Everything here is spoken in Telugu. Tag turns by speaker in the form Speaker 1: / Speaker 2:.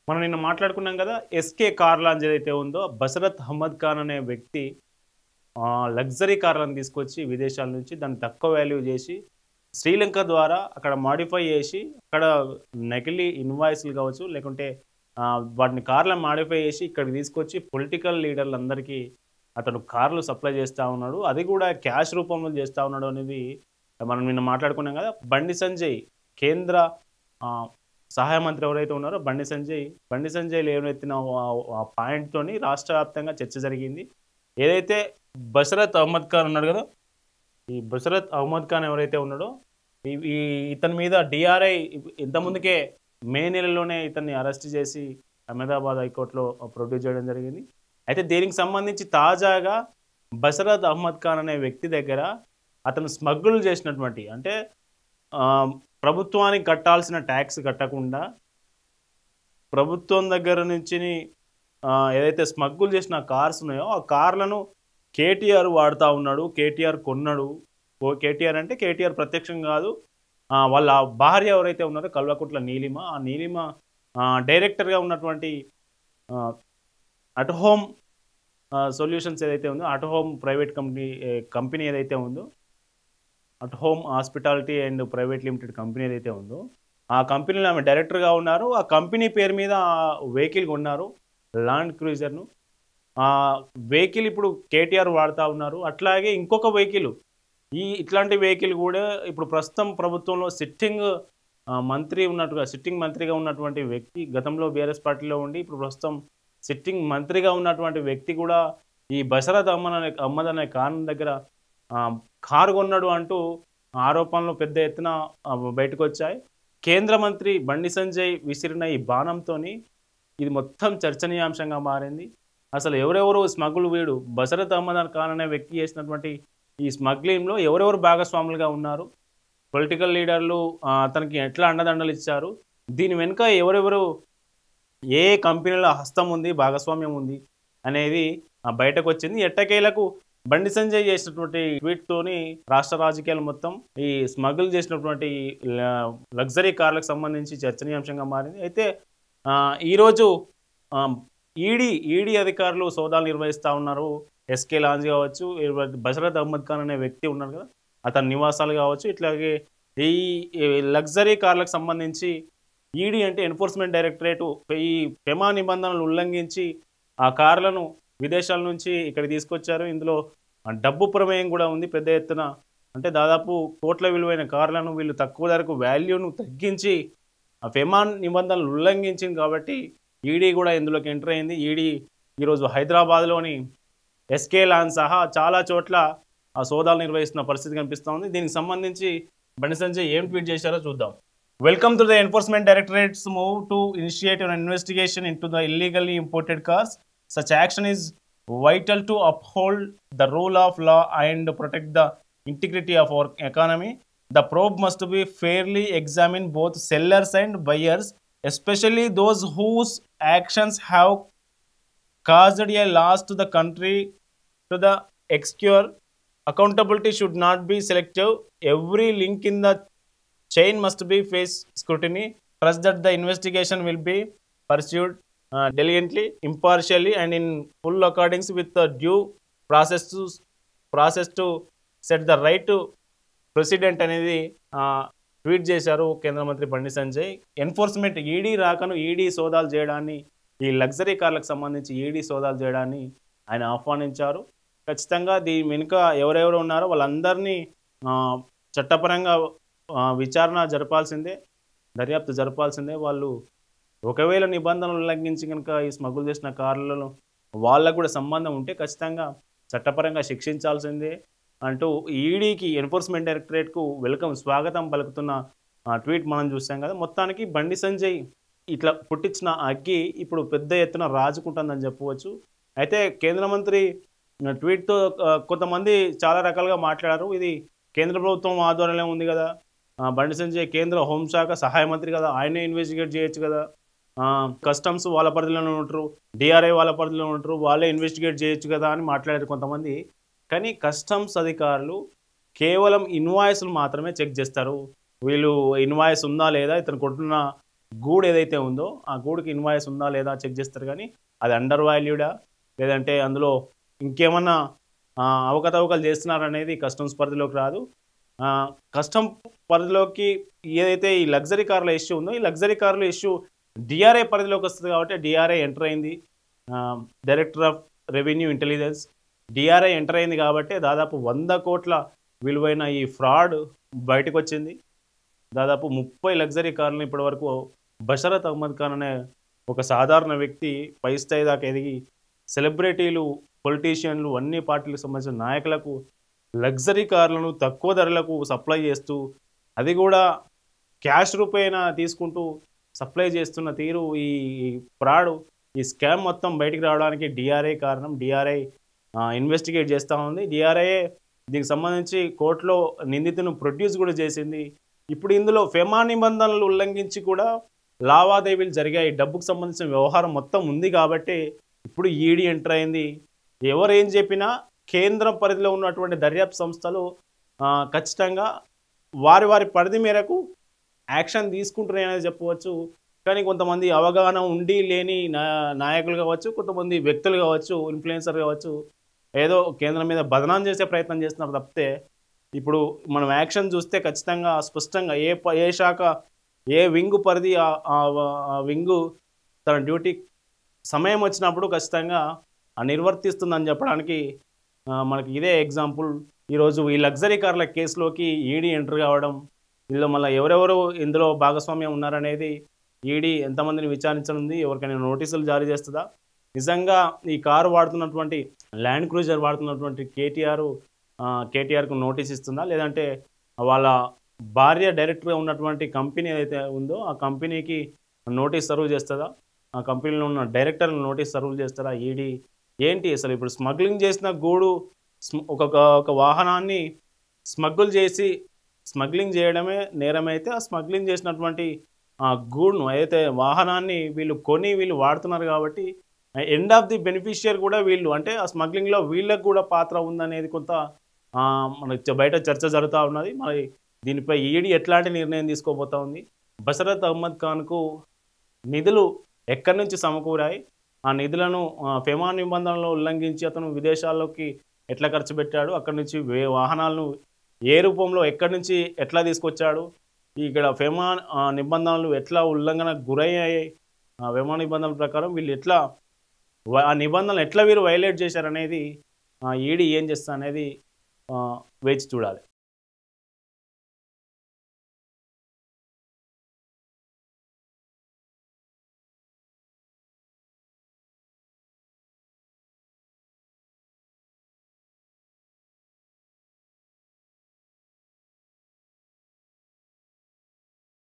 Speaker 1: మనం నిన్న మాట్లాడుకున్నాం కదా! ఎస్‌కే కార్ లాంచ్ ఏదైతే ఉందో బసరత్ అహ్మద్ ఖాన్ అనే వ్యక్తి లగ్జరీ కార్లను తీసుకొచ్చి విదేశాల నుంచి దాన్ని తక్కువ వాల్యూ చేసి, శ్రీలంక ద్వారా అక్కడ మోడిఫై చేసి, అక్కడ నకిలీ ఇన్వాయిస్‌లు కావచ్చు, లేకుంటే వాటిని కార్లను మోడిఫై చేసి ఇక్కడికి తీసుకొచ్చి పొలిటికల్ లీడర్లందరికీ అతను కార్లు సప్లై చేస్తా ఉన్నాడు. అది కూడా క్యాష్ రూపంలో చేస్తా ఉన్నాడు అనేది మనం నిన్న మాట్లాడుకున్నాం కదా! బండి సంజయ్ కేంద్ర ఆహ్, సహాయ మంత్రి ఎవరైతే ఉన్నారో బండి సంజయ్ లేవనెత్తిన ఆ పాయింట్‌తోని రాష్ట్ర వ్యాప్తంగా చర్చ జరిగింది. ఏదైతే బషరత్ అహ్మద్ ఖాన్ ఉన్నాడు గదా! ఈ బషరత్ అహ్మద్ ఖాన్ ఎవరైతే ఉన్నాడో, ఈ ఈ ఇతని మీద డీఆర్ఐ ఇంతకుముందుకే మే నెలలోనే ఇతన్ని అరెస్ట్ చేసి అహ్మదాబాద్ హైకోర్టులో ప్రొడ్యూస్ చేయడం జరిగింది. అయితే దీనికి సంబంధించి తాజాగా బషరత్ అహ్మద్ ఖాన్ అనే వ్యక్తి దగ్గర అతను స్మగుల్ చేసినటువంటి అంటే ఆహ్, ప్రభుత్వానికి కట్టాల్సిన టాక్స్ కట్టకుండా ప్రభుత్వం దగ్గర నుంచిని ఏదైతే స్మగుల్ చేసిన కార్స్ ఉన్నాయో, ఆ కార్లను కేటీఆర్ వాడుతా ఉన్నాడు. కేటీఆర్ కొన్నాడు. కేటీఆర్ అంటే కేటీఆర్ ప్రత్యక్షం గాదు. వాళ్ళ భార్య ఎవరైతే ఉన్నారో కల్వకుట్ల నీలిమ, ఆ నీలిమ డైరెక్టర్‌గా ఉన్నటువంటి ఆహ్, అట్ హోమ్ సొల్యూషన్స్ ఏదైతే ఉందో, అట్ హోమ్ ప్రైవేట్ కంపెనీ ఏదైతే ఉందో, at home hospitality and private limited company ఏదైతే ఉందో, ఆ కంపెనీలో ఆమె డైరెక్టర్‌గా ఉన్నారు. ఆ కంపెనీ పేరు మీద వెహికల్ కొన్నారు. ల్యాండ్ క్రూజర్‌ను. వెహికల్ ఇప్పుడు కేటీఆర్ వాడతా ఉన్నారు. అట్లాగే ఇంకొక వెహికల్ ఇట్లాంటి వెహికల్ గూడా ఇప్పుడు ప్రస్తుతం ప్రభుత్వంలో సిట్టింగ్ మంత్రిగా ఉన్నటువంటి వ్యక్తి గతంలో బీఆర్ఎస్ పార్టీలో ఉండి ఇప్పుడు ప్రస్తుతం సిట్టింగ్ మంత్రిగా ఉన్నటువంటి వ్యక్తి కూడా ఈ బషరత్ అహ్మద్ అనే ఖాన్ దగ్గర ఆహ్, కారు కొన్నాడు అంటూ ఆరోపణలు పెద్ద ఎత్తున బయటకొచ్చాయి. కేంద్ర మంత్రి బండి సంజయ్ విసిరిన ఈ బాణంతోని ఇది మొత్తం చర్చనీయాంశంగా మారింది. అసలు ఎవరెవరు బషరత్ అహ్మద్ ఖాన్ అనే వ్యక్తి చేసినటువంటి ఈ స్మగ్లింగ్‌లో ఎవరెవరు భాగస్వాములుగా ఉన్నారు? పొలిటికల్ లీడర్లు అతనికి ఎట్లా అండదండలు ఇచ్చారు? దీని వెనుక ఎవరెవరు ఏ ఏ కంపెనీల హస్తం ఉంది, భాగస్వామ్యం ఉంది అనేది బయటకొచ్చింది. ఎట్టకేలకు బండి సంజయ్ చేసినటువంటి ట్వీట్‌తోని రాష్ట్ర రాజకీయాలు మొత్తం ఈ స్మగుల్ చేసినటువంటి ల లగ్జరీ కార్లకు సంబంధించి చర్చనీయాంశంగా మారింది. అయితే ఈరోజు ఆహ్, ఈడీ అధికారులు సోదాలు నిర్వహిస్తా ఉన్నారు. ఎస్‌కే లాంజ్ కావచ్చు, బషరత్ అహ్మద్ ఖాన్ అనే వ్యక్తి ఉన్నారు కదా! అతని నివాసాలు కావచ్చు, ఇట్లాగే ఈ ఈ లగ్జరీ కార్లకు సంబంధించి ఈడీ అంటే ఎన్ఫోర్స్‌మెంట్ డైరెక్టరేటు ఈ పెమా నిబంధనలు ఉల్లంఘించి ఆ కార్లను విదేశాల నుంచి ఇక్కడికి తీసుకొచ్చారు. ఇందులో డబ్బు ప్రమేయం కూడా ఉంది పెద్ద ఎత్తున. అంటే దాదాపు కోట్ల విలువైన కార్లను వీళ్ళు తక్కువ ధరకు వాల్యూను తగ్గించి ఆ ఫెమా నిబంధనలు ఉల్లంఘించింది కాబట్టి ఈడీ కూడా ఇందులోకి ఎంటర్ అయింది. ఈడీ ఈరోజు హైదరాబాద్‌లోని ఎస్‌కే లాన్ సహా చాలా చోట్ల ఆ సోదాలు నిర్వహిస్తున్న పరిస్థితి కనిపిస్తా ఉంది. దీనికి సంబంధించి బండి సంజయ్ ఏం ట్వీట్ చేశారో చూద్దాం. Welcome to the enforcement directorates move to initiate an investigation into the illegally imported cars. Such action is vital to uphold the rule of law and protect the integrity of our economy. The probe must be fairly examine both sellers and buyers, especially those whose actions have caused a loss to the country to the exchequer. Accountability should not be selective. Every link in the chain must be face scrutiny. Trust that the investigation will be pursued diligently, impartially, and in full accordance with the due process to set the right to precedent అనేది ట్వీట్ చేశారు కేంద్ర మంత్రి బండి సంజయ్. ఎన్ఫోర్స్మెంట్ ఈడీ సోదాలు చేయడాన్ని, ఈ లగ్జరీ కార్లకు సంబంధించి ఈడీ సోదాలు చేయడాన్ని ఆయన ఆహ్వానించారు. ఖచ్చితంగా దీని వెనుక ఎవరెవరు ఉన్నారో వాళ్ళందరినీ చట్టపరంగా విచారణ జరపాల్సిందే, దర్యాప్తు జరపాల్సిందే. వాళ్ళు ఒకవేళ నిబంధనలు ఉల్లంఘించి కనుక ఈ స్మగుల్ చేసిన కార్లలో వాళ్ళకు కూడా సంబంధం ఉంటే ఖచ్చితంగా చట్టపరంగా శిక్షించాల్సిందే అంటూ ఈడీకి ఎన్ఫోర్స్మెంట్ డైరెక్టరేట్‌కు స్వాగతం పలుకుతున్న ట్వీట్ మనం చూసాం కదా! మొత్తానికి బండి సంజయ్ ఇట్లా పుట్టించిన అగ్గి ఇప్పుడు పెద్ద ఎత్తున రాజుకుంటుందని చెప్పవచ్చు. అయితే కేంద్ర మంత్రి ట్వీట్‌తో కొంతమంది చాలా రకాలుగా మాట్లాడారు. ఇది కేంద్ర ప్రభుత్వం ఆధ్వర్యంలో ఉంది కదా! బండి సంజయ్ కేంద్ర హోంశాఖ సహాయ మంత్రి కదా! ఆయనే ఇన్వెస్టిగేట్ చేయొచ్చు కదా! కస్టమ్స్ వాళ్ళ పరిధిలోనే ఉంటారు. డీఆర్ఐ వాళ్ళ పరిధిలో ఉంటారు. వాళ్ళే ఇన్వెస్టిగేట్ చేయొచ్చు కదా! అని మాట్లాడారు కొంతమంది. కానీ కస్టమ్స్ అధికారులు కేవలం ఇన్వాయిస్‌లు మాత్రమే చెక్ చేస్తారు. వీళ్ళు ఇన్వాయిస్ ఉందా లేదా, ఇతను కొంటున్న గూడు ఏదైతే ఉందో ఆ గూడుకి ఇన్వాయిస్ ఉందా లేదా చెక్ చేస్తారు కానీ అది అండర్ వాల్యూడా లేదంటే అందులో ఇంకేమన్నా అవకతవకలు చేస్తున్నారనేది కస్టమ్స్ పరిధిలోకి రాదు. కస్టమ్ పరిధిలోకి ఏదైతే ఈ లగ్జరీ కార్ల ఇష్యూ ఉందో ఈ లగ్జరీ కార్ల ఇష్యూ డిఆర్ఐ పరిధిలోకి వస్తుంది కాబట్టి డిఆర్ఐ ఎంటర్ అయింది. Director of revenue intelligence DRI enter అయింది కాబట్టి దాదాపు 100 కోట్ల విలువైన ఈ ఫ్రాడ్ బయటకు వచ్చింది. దాదాపు 30 లగ్జరీ కార్లను ఇప్పటివరకు బషరత్ అహ్మద్ ఖాన్ అనే ఒక సాధారణ వ్యక్తి పై స్థాయి దాకా ఎదిగి సెలబ్రిటీలు, పొలిటీషియన్లు, అన్ని పార్టీలకు సంబంధించిన నాయకులకు లగ్జరీ కార్లను తక్కువ ధరలకు సప్లై చేస్తూ అది కూడా క్యాష్ రూపేణ తీసుకుంటూ సప్లై చేస్తున్న తీరు ఈ ఫ్రాడ్ ఈ స్కామ్ మొత్తం బయటికి రావడానికి డిఆర్ఐ కారణం. డిఆర్ఐ ఇన్వెస్టిగేట్ చేస్తూ ఉంది. డిఆర్ఐ దీనికి సంబంధించి కోర్టులో నిందితులను ప్రొడ్యూస్ కూడా చేసింది. ఇప్పుడు ఇందులో ఫెమా నిబంధనలు ఉల్లంఘించి కూడా లావాదేవీలు జరిగాయి. డబ్బుకు సంబంధించిన వ్యవహారం మొత్తం ఉంది కాబట్టి ఇప్పుడు ఈడీ ఎంటర్ అయింది. ఎవరు ఏం చెప్పినా కేంద్రం పరిధిలో ఉన్నటువంటి దర్యాప్తు సంస్థలు ఖచ్చితంగా వారి వారి పరిధి మేరకు యాక్షన్ తీసుకుంటున్నాయని చెప్పవచ్చు. కానీ కొంతమంది అవగాహన ఉండి లేని నాయకులు కావచ్చు, కొంతమంది వ్యక్తులు కావచ్చు, ఇన్ఫ్లుయెన్సర్ కావచ్చు, ఏదో కేంద్రం మీద బదనాం చేసే ప్రయత్నం చేస్తున్నారు తప్పితే ఇప్పుడు మనం యాక్షన్ చూస్తే ఖచ్చితంగా స్పష్టంగా ఏ శాఖ ఏ వింగు పరిధి ఆ వింగు తన డ్యూటీ సమయం వచ్చినప్పుడు ఖచ్చితంగా నిర్వర్తిస్తుందని చెప్పడానికి మనకి ఇదే ఎగ్జాంపుల్. ఈరోజు ఈ లగ్జరీ కార్ల కేసులోకి ఈడీ ఎంటర్ కావడం, ఇందులో మళ్ళీ ఎవరెవరు ఇందులో భాగస్వామ్యం ఉన్నారనేది ఈడీ ఎంతమందిని విచారించనుంది, ఎవరికైనా నోటీసులు జారీ చేస్తుందా, నిజంగా ఈ కారు వాడుతున్నటువంటి ల్యాండ్ క్రూజర్ వాడుతున్నటువంటి కేటీఆర్కు నోటీస్ ఇస్తుందా, లేదంటే వాళ్ళ భార్య డైరెక్టర్గా ఉన్నటువంటి కంపెనీ ఏదైతే ఉందో ఆ కంపెనీకి నోటీస్ సర్వ్ చేస్తుందా, ఆ కంపెనీలో ఉన్న డైరెక్టర్ని నోటీస్ సర్వ్ చేస్తారా ఈడీ ఏంటి అసలు? ఇప్పుడు స్మగ్లింగ్ చేసిన గూడు ఒక వాహనాన్ని స్మగ్లింగ్ చేయడమే నేరమైతే ఆ స్మగ్లింగ్ చేసినటువంటి ఆ గూడును ఏదైతే వాహనాన్ని వీళ్ళు వాడుతున్నారు కాబట్టి ఎండ్ ఆఫ్ ది బెనిఫిషియర్ కూడా వీళ్ళు, అంటే ఆ స్మగ్లింగ్లో వీళ్ళకు కూడా పాత్ర ఉందనేది కొంత మనకి బయట చర్చ జరుగుతూ ఉన్నది. మరి దీనిపై ఈడీ ఎట్లాంటి నిర్ణయం తీసుకోబోతా ఉంది? బషరత్ అహ్మద్ ఖాన్కు నిధులు ఎక్కడి నుంచి సమకూరాయి, ఆ నిధులను ఫెమా నిబంధనలు ఉల్లంఘించి అతను విదేశాల్లోకి ఎట్లా ఖర్చు పెట్టాడు, అక్కడి నుంచి వాహనాలను ఏ రూపంలో ఎక్కడి నుంచి ఎట్లా తీసుకొచ్చాడు, ఇక్కడ ఫెమా నిబంధనలు ఎట్లా ఉల్లంఘనకు గురయ్యాయి, ఫెమా నిబంధనల ప్రకారం వీళ్ళు ఎట్లా ఆ నిబంధనలు ఎట్లా వీరు వైలేట్ చేశారనేది ఈడీ ఏం చేస్తా అనేది వేచి చూడాలి.